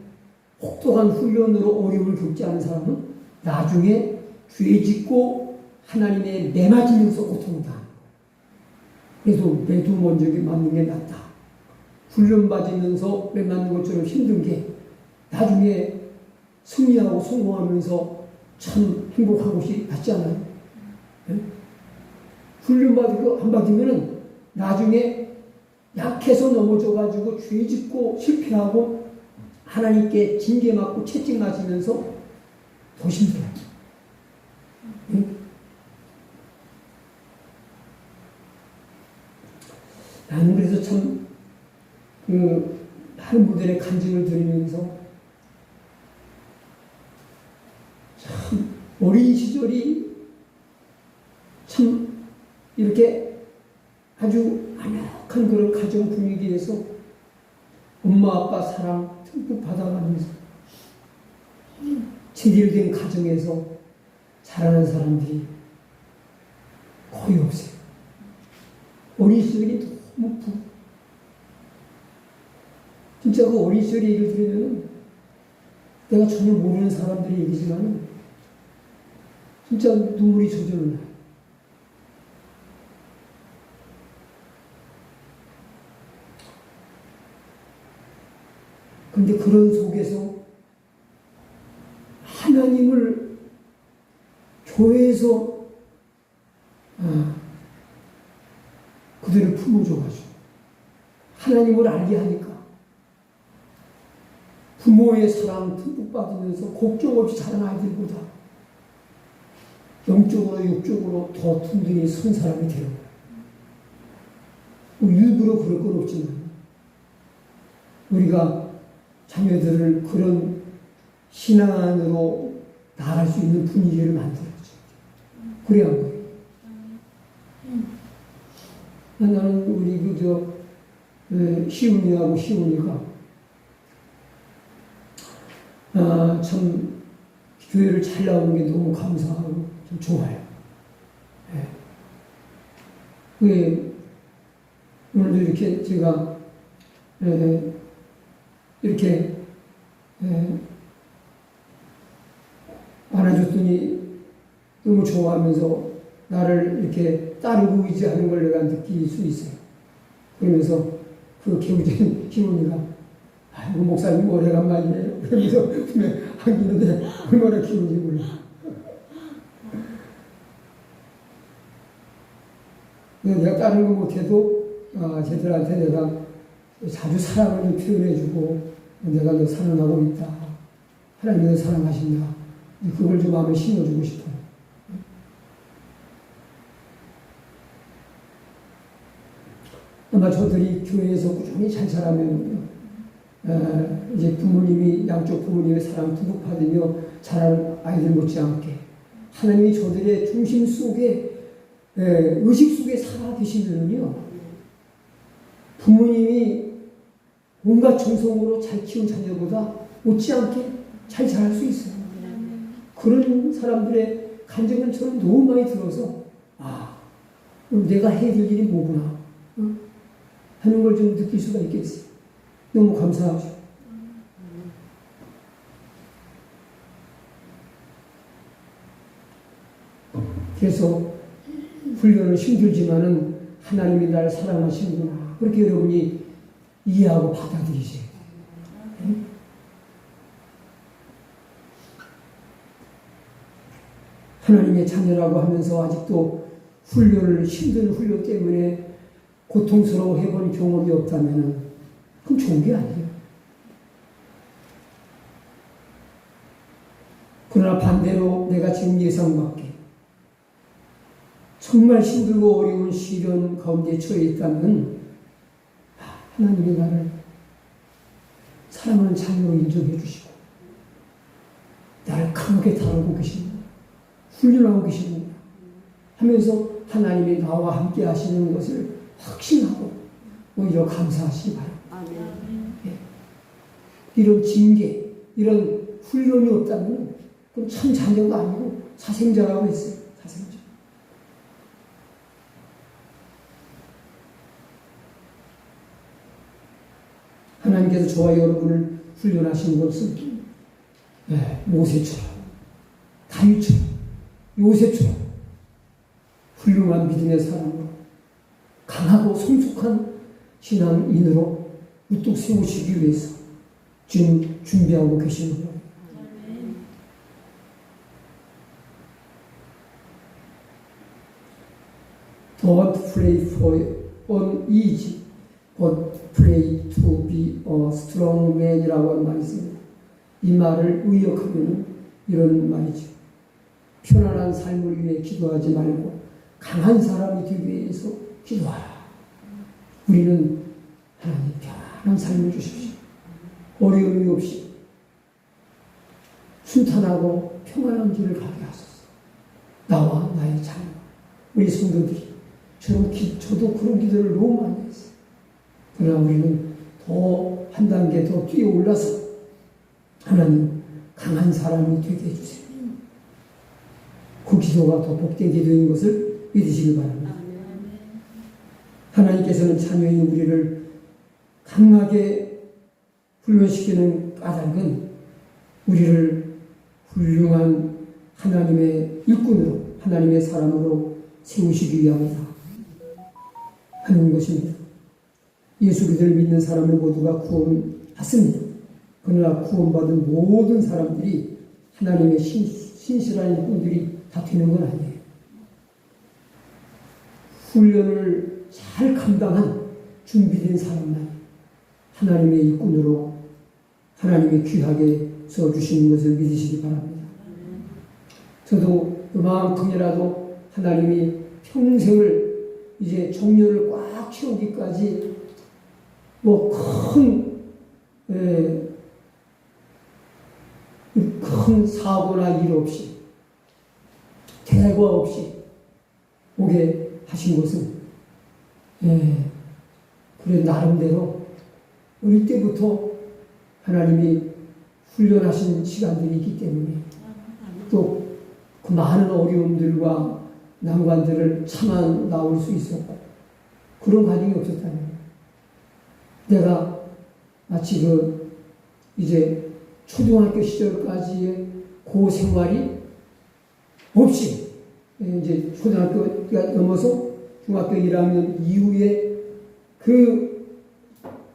S1: 혹독한 훈련으로 어려움을 겪지 않은 사람은 나중에 죄 짓고 하나님의 매맞으면서 고통을 당하는 거예요. 그래서 매도 먼저 맞는 게 낫다. 훈련 받으면서 매맞는 것처럼 힘든 게 나중에 승리하고 성공하면서 참 행복한 것이 낫지 않아요? 네? 훈련 받고 안 받으면은 나중에 약해서 넘어져가지고 죄 짓고 실패하고 하나님께 징계 맞고 채찍 맞으면서 더 힘들어요. 네? 나는 그래서 참 많은 분들의 간증을 들으면서 참 어린 시절이 참 이렇게 아주 안약한 그런 가정 분위기에서 엄마 아빠 사랑 듬뿍 받아가면서 제대로 된 가정에서 자라는 사람들이 거의 없어요. 어린 시절이 너무 진짜 그 어린 시절 얘기를 들으면 내가 전혀 모르는 사람들의 얘기지만 진짜 눈물이 저절로 나요. 그런데 그런 속에서 하나님을 교회에서 그들을 품어줘가지고 하나님을 알게 하니까 부모의 사랑 듬뿍 받으면서 걱정 없이 자란 아이들보다 영적으로 육적으로 더 든든히 선 사람이 되는 거예요. 일부러 그럴 건 없지만 우리가 자녀들을 그런 신앙 안으로 나갈 수 있는 분위기를 만들어야죠. 그래야 한 거예요. 나는 우리 시훈이하고 시훈이가 참 교회를 잘 나오는 게 너무 감사하고 좀 좋아요. 네. 오늘도 이렇게 제가 이렇게 안아줬더니 너무 좋아하면서 나를 이렇게 따르고 의지하는 걸 내가 느낄 수 있어요. 그러면서 그 개우진 시몬이가 아이고 목사님 오래간만이에요. 그러면서 하기는데 얼마나 기분이 몰라. 내가 다른 거 못해도 쟤들한테 내가 자주 사랑을 표현해주고 내가 너 사랑하고 있다. 하나님이 너 사랑하신다. 그걸 좀 마음에 심어주고 싶어요. 아마 저들이 교회에서 꾸준히 잘 자라면 이제 부모님이 양쪽 부모님의 사랑 듬뿍 자란 아이들 못지않게 하나님이 저들의 중심 속에 의식 속에 살아 계시면요 부모님이 온갖 정성으로 잘 키운 자녀보다 못지않게 잘 자랄 수 있어요. 그런 사람들의 간증은 저는 너무 많이 들어서 내가 해야 될 일이 뭐구나 하는 걸 좀 느낄 수가 있겠어요. 너무 감사하죠. 그래서 훈련은 힘들지만은 하나님이 나를 사랑하시는구나. 그렇게 여러분이 이해하고 받아들이세요. 하나님의 자녀라고 하면서 아직도 힘든 훈련 때문에 고통스러워 해본 경험이 없다면 그럼 좋은 게 아니에요. 그러나 반대로 내가 지금 예상밖에 정말 힘들고 어려운 시련 가운데 처해 있다면 하나님이 나를 사랑하는 자녀로 인정해 주시고 나를 강하게 다루고 계십니다. 훈련하고 계십니다. 하면서 하나님이 나와 함께 하시는 것을 확신하고 오히려 감사하시기 바랍니다. 이런 징계, 이런 훈련이 없다면 그건 참 자녀가 아니고 사생자라고 했어요. 사생자. 하나님께서 저와 여러분을 훈련하신 것은 모세처럼, 다윗처럼, 요셉처럼 훌륭한 믿음의 사람으로 강하고 성숙한 신앙인으로 우뚝 세우시기 위해서 지금 준비하고 계시는 거예요. Don't pray for an easy, but pray to be a strong man이라고 하는 말이 있습니다. 이 말을 의역하면 이런 말이죠. 편안한 삶을 위해 기도하지 말고 강한 사람이 되기 위해서 기도하라. 우리는 하나님 편안한 삶을 주십시오. 어려움이 없이 순탄하고 평안한 길을 가게 하소서. 나와 나의 자녀, 우리 성도들이 저도 그런 기도를 너무 많이 했어요. 그러나 우리는 더 한 단계 더 뛰어 올라서 하나님 강한 사람이 되게 해주세요. 그 기도가 더 복된 기도인 것을 믿으시기 바랍니다. 하나님께서는 자녀인 우리를 강하게 훈련시키는 까닭은 우리를 훌륭한 하나님의 일꾼으로, 하나님의 사람으로 세우시기 위함이다 하는 것입니다. 예수 그리스도를 믿는 사람은 모두가 구원받습니다. 그러나 구원받은 모든 사람들이 하나님의 신실한 일꾼들이 다 되는 건 아니에요. 훈련을 잘 감당한 준비된 사람만 하나님의 일꾼으로 하나님이 귀하게 써주시는 것을 믿으시기 바랍니다. 저도 그만큼이라도 하나님이 평생을 이제 정년을 꽉 채우기까지 큰 사고나 일 없이 대과 없이 오게 하신 것은 그래 나름대로 어릴 때부터 하나님이 훈련하신 시간들이 있기 때문에 또 그 많은 어려움들과 난관들을 참아 나올 수 있었고 그런 과정이 없었다는 거예요. 내가 마치 이제 초등학교 시절까지의 그 생활이 없이 이제 초등학교가 넘어서 중학교 1학년 이후에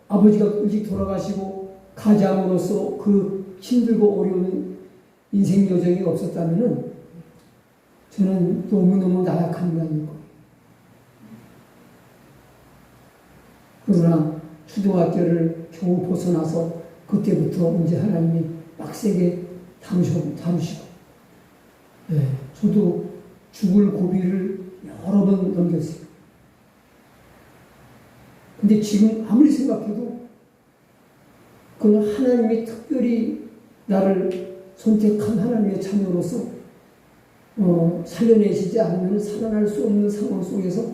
S1: 아버지가 일찍 돌아가시고 가장으로서 힘들고 어려운 인생 여정이 없었다면은 저는 너무너무 나약한 인간일 거예요. 그러나 초등학교를 겨우 벗어나서 그때부터 이제 하나님이 빡세게 다루시고 저도 죽을 고비를 여러 번 넘겼어요. 근데 지금 아무리 생각해도 그건 하나님이 특별히 나를 선택한 하나님의 자녀로서 살려내시지 않으면 살아날 수 없는 상황 속에서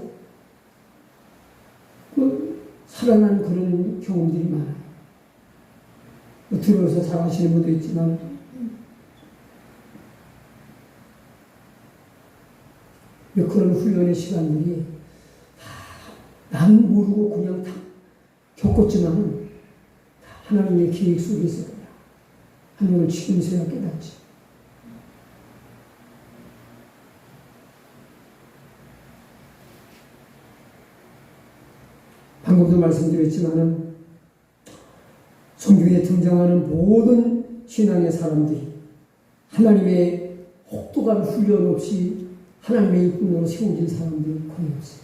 S1: 살아난 그런 경험들이 많아요. 들어서 잘 아시는 분도 있지만 그런 훈련의 시간들이 나는 모르고 그냥 다 겪었지만 하나님의 계획 속에 있어요. 하나님을 지금서야 깨닫지. 방금도 말씀드렸지만은 성경에 등장하는 모든 신앙의 사람들이 하나님의 혹독한 훈련 없이 하나님의 일꾼으로 세워진 사람들이 거의 없어요.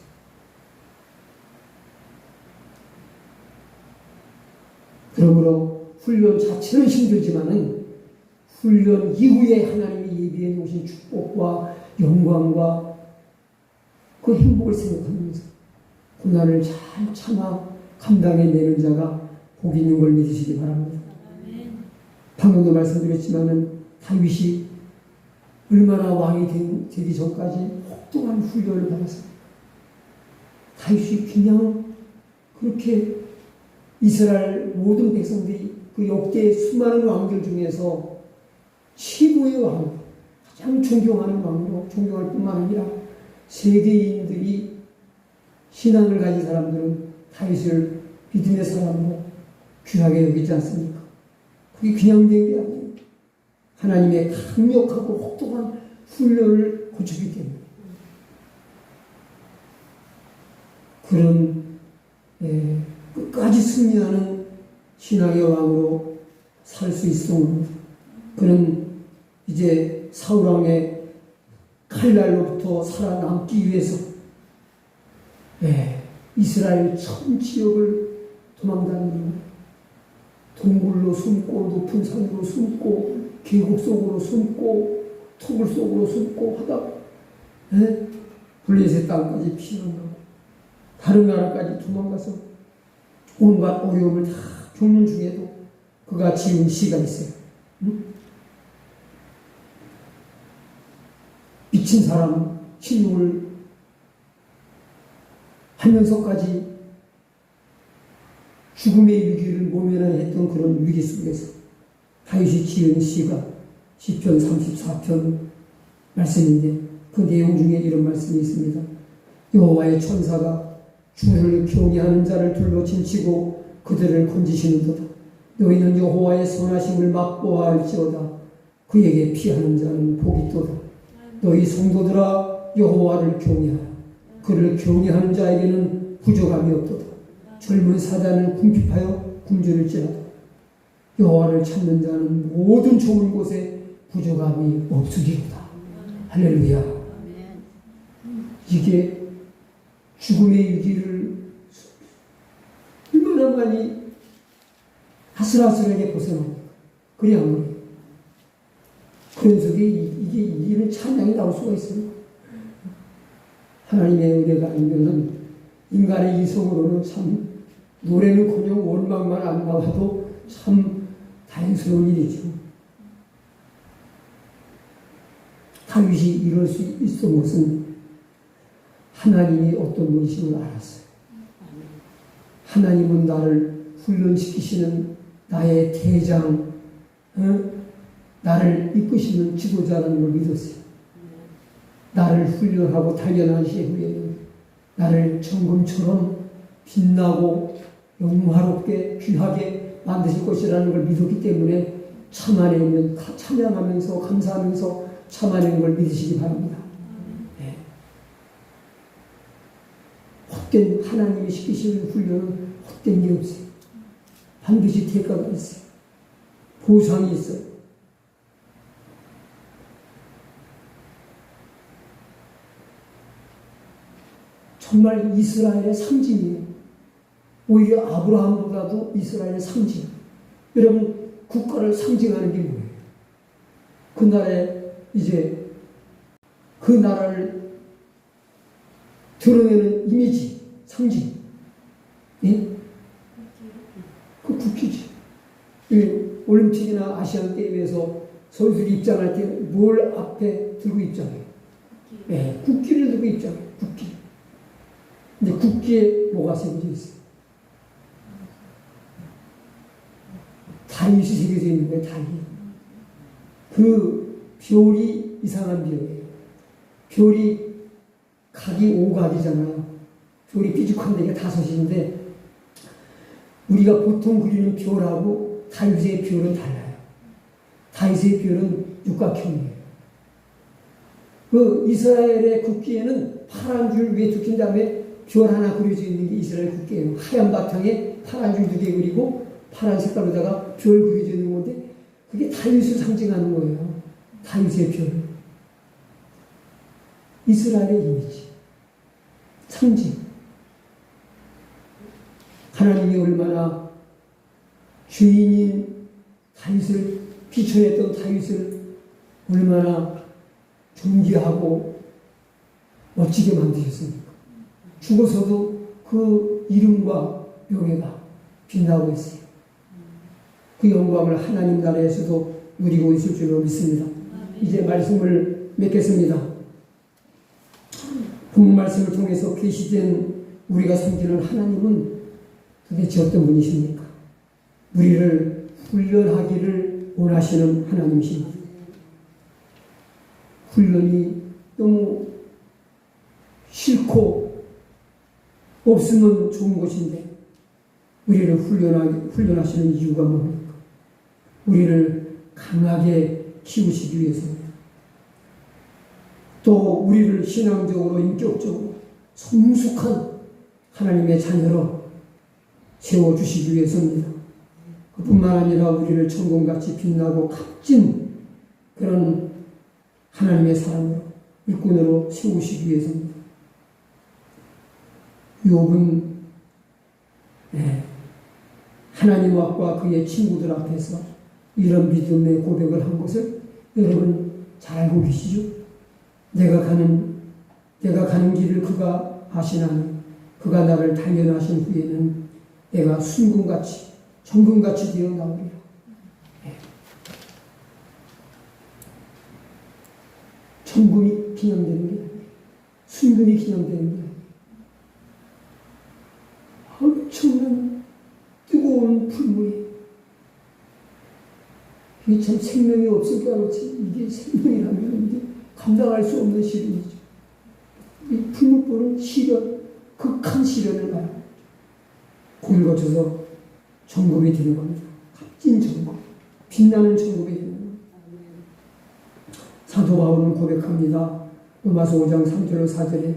S1: 그러므로 훈련 자체는 힘들지만은 훈련 이후에 하나님이 예비해 놓으신 축복과 영광과 그 행복을 생각하면서 고난을 잘 참아 감당해내는 자가 복이 있는 걸 믿으시기 바랍니다. 방금도 말씀드렸지만은 다윗이 얼마나 왕이 되기 전까지 혹독한 훈련을 받았습니다. 다윗이 그냥 그렇게 이스라엘 모든 백성들이 그 역대 수많은 왕들 중에서 최고의 왕, 가장 존경하는 왕으로 존경할 뿐만 아니라 세계인들이 신앙을 가진 사람들은 다윗을 믿음의 사람으로 귀하게 여기지 않습니까? 그게 그냥 된 게 아니에요. 하나님의 강력하고 혹독한 훈련을 거쳤기 때문에 그런 끝까지 승리하는 신앙의 왕으로 살 수 있었던 그는 이제 사울왕의 칼날로부터 살아남기 위해서 이스라엘 전 지역을 도망다니는 동굴로 숨고 높은 산으로 숨고 계곡 속으로 숨고 토굴 속으로 숨고 하다 블레셋 땅까지 피난가고 다른 나라까지 도망가서 온갖 어려움을 다 겪는 중에도 그가 지은 시가 있어요. 미친 사람 신용을 하면서까지 죽음의 위기를 모면해야 했던 그런 위기 속에서 다윗이 지은 시가 시편 34편 말씀인데 그 내용 중에 이런 말씀이 있습니다. 여호와의 천사가 주를 경외하는 자를 둘러 진치고 그들을 건지시는도다. 너희는 여호와의 선하심을 맛보아 알지어다. 그에게 피하는 자는 복이 있도다. 너희 성도들아 여호와를 경외하라. 그를 경외하는 자에게는 부족함이 없도다. 젊은 사자는 궁핍하여 굶주릴지라도 여호와를 찾는 자는 모든 좋은 곳에 부족함이 없으리로다. 할렐루야. 이게 죽음의 위기를 얼마나 많이 아슬아슬하게 벗어납니까? 그래 안 그래요? 그런 속에 이게 이런 찬양이 나올 수가 있어요. 하나님의 은혜가 아니면 인간의 이성으로는 참 노래는커녕 원망만 안 나와도 참 다행스러운 일이죠. 다윗이 이럴 수 있었던 것은 하나님이 어떤 분이심을 알았어요. 하나님은 나를 훈련시키시는 나의 대장, 나를 이끄시는 지도자라는 걸 믿었어요. 나를 훈련하고 단련하신 후에는 나를 정금처럼 빛나고 영화롭게 귀하게 만드실 것이라는 걸 믿었기 때문에 참아내면 찬양하면서 감사하면서 참아내는 걸 믿으시기 바랍니다. 네. 헛된 하나님이 시키시는 훈련은 헛된 게 없어요. 반드시 대가가 있어요. 보상이 있어요. 정말 이스라엘의 상징이에요. 오히려 아브라함보다도 이스라엘의 상징. 여러분, 국가를 상징하는 게 뭐예요? 그날에 이제 그 나라를 드러내는 이미지, 상징. 예? 그 국기지. 올림픽이나 아시안 게임에서 선수들이 입장할 때 뭘 앞에 들고 입장해요? 예, 국기를 들고 입장해요. 국기. 근데 국기에 뭐가 새겨져 있어요? 다윗이 새겨져 있는 거예요, 다윗. 그 별이 이상한 별이에요. 별이 각이 5각이잖아요. 별이 삐죽한 데가 5인데, 우리가 보통 그리는 별하고 다윗의 별은 달라요. 다윗의 별은 육각형이에요. 그 이스라엘의 국기에는 파란 줄 위에 두킨 다음에 별 하나 그려져 있는 게 이스라엘 국기예요. 하얀 바탕에 파란 줄 2개 그리고 파란 색깔로다가 별 그려져 있는 건데, 그게 다윗을 상징하는 거예요. 다윗의 별. 이스라엘의 이미지. 상징. 하나님이 얼마나 죄인인 다윗을, 비천했던 다윗을 얼마나 존귀하고 멋지게 만드셨습니까? 죽어서도 그 이름과 명예가 빛나고 있어요. 그 영광을 하나님 나라에서도 누리고 있을 줄로 믿습니다. 이제 말씀을 맺겠습니다. 본 말씀을 통해서 계시된 우리가 섬기는 하나님은 도대체 어떤 분이십니까? 우리를 훈련하기를 원하시는 하나님이십니다. 훈련이 너무 싫고 없으면 좋은 것인데 우리를 훈련하시는 이유가 뭡니까? 우리를 강하게 키우시기 위해서입니다. 또 우리를 신앙적으로 인격적으로 성숙한 하나님의 자녀로 세워주시기 위해서입니다. 그뿐만 아니라 우리를 천공같이 빛나고 값진 그런 하나님의 사람으로 일꾼으로 세우시기 위해서입니다. 욥은 하나님 앞과 그의 친구들 앞에서 이런 믿음의 고백을 한 것을 여러분 잘 알고 계시죠? 내가 가는 길을 그가 아시나니 그가 나를 단련하신 후에는 내가 순금같이 정금같이 되어 나오리라. 정금이 기념되는 게 아니에요. 순금이 기념되는 게 아니에요. 엄청난 뜨거운 불물이, 이게 참 생명이 없을 줄 알았지, 이게 생명이라면 이게 감당할 수 없는 시련이죠. 이 불목불은 시련, 극한 시련을 말합니다. 거길 거쳐서 정금이 되는 겁니다. 값진 정금, 빛나는 정금이 되는 겁니다. 사도 바울은 고백합니다. 로마서 5장 3절 4절에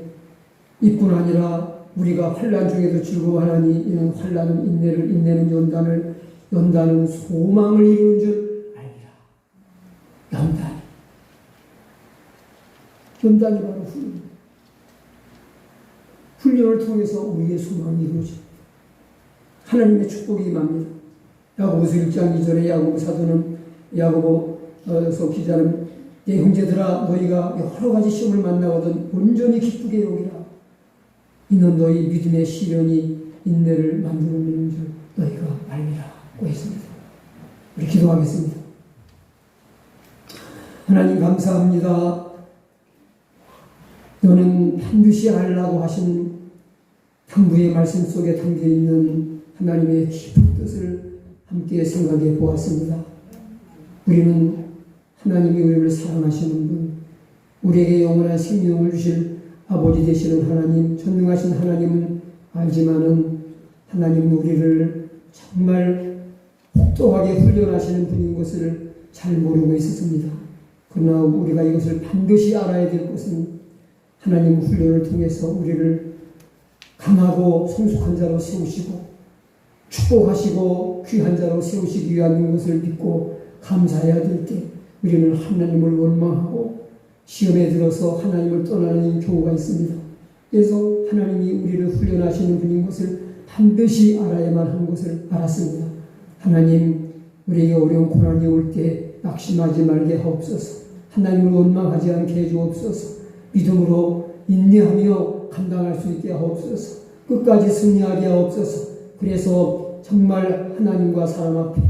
S1: 이뿐 아니라 우리가 환난 중에도 즐거워하나니 이는 환난은 인내를, 인내는 연단을, 연단은 소망을 이루는 줄 알리라. 연단이 바로 훈련. 훈련을 통해서 우리의 소망이 이루어집니다. 하나님의 축복이 임합니다. 야고보서 1장 2절에 야고보 사도는, 야고보서 기자는 내 형제들아 너희가 여러 가지 시험을 만나거든 온전히 기쁘게 여기라. 이는 너희 믿음의 시련이 인내를 만드는 줄 너희가 알미라고 했습니다. 우리 기도하겠습니다. 하나님 감사합니다. 너는 반드시 알라고 하신 당부의 말씀 속에 담겨있는 하나님의 깊은 뜻을 함께 생각해 보았습니다. 우리는 하나님이 우리를 사랑하시는 분, 우리에게 영원한 생명을 주실 아버지 되시는 하나님, 전능하신 하나님은 알지만은 하나님은 우리를 정말 혹독하게 훈련하시는 분인 것을 잘 모르고 있었습니다. 그러나 우리가 이것을 반드시 알아야 될 것은 하나님 훈련을 통해서 우리를 강하고 성숙한 자로 세우시고 축복하시고 귀한 자로 세우시기 위한 것을 믿고 감사해야 될 때 우리는 하나님을 원망하고 시험에 들어서 하나님을 떠나는 경우가 있습니다. 그래서 하나님이 우리를 훈련하시는 분인 것을 반드시 알아야만 하는 것을 알았습니다. 하나님, 우리에게 어려운 고난이 올 때 낙심하지 말게 하옵소서. 하나님을 원망하지 않게 해주옵소서. 믿음으로 인내하며 감당할 수 있게 하옵소서. 끝까지 승리하게 하옵소서. 그래서 정말 하나님과 사람 앞에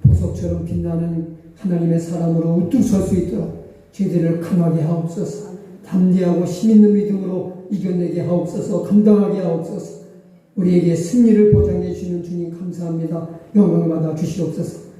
S1: 보석처럼 빛나는 하나님의 사람으로 우뚝 설 수 있도록 저희들을 강하게 하옵소서. 담대하고 힘있는 믿음으로 이겨내게 하옵소서. 감당하게 하옵소서. 우리에게 승리를 보장해 주시는 주님 감사합니다. 영광 받아 주시옵소서.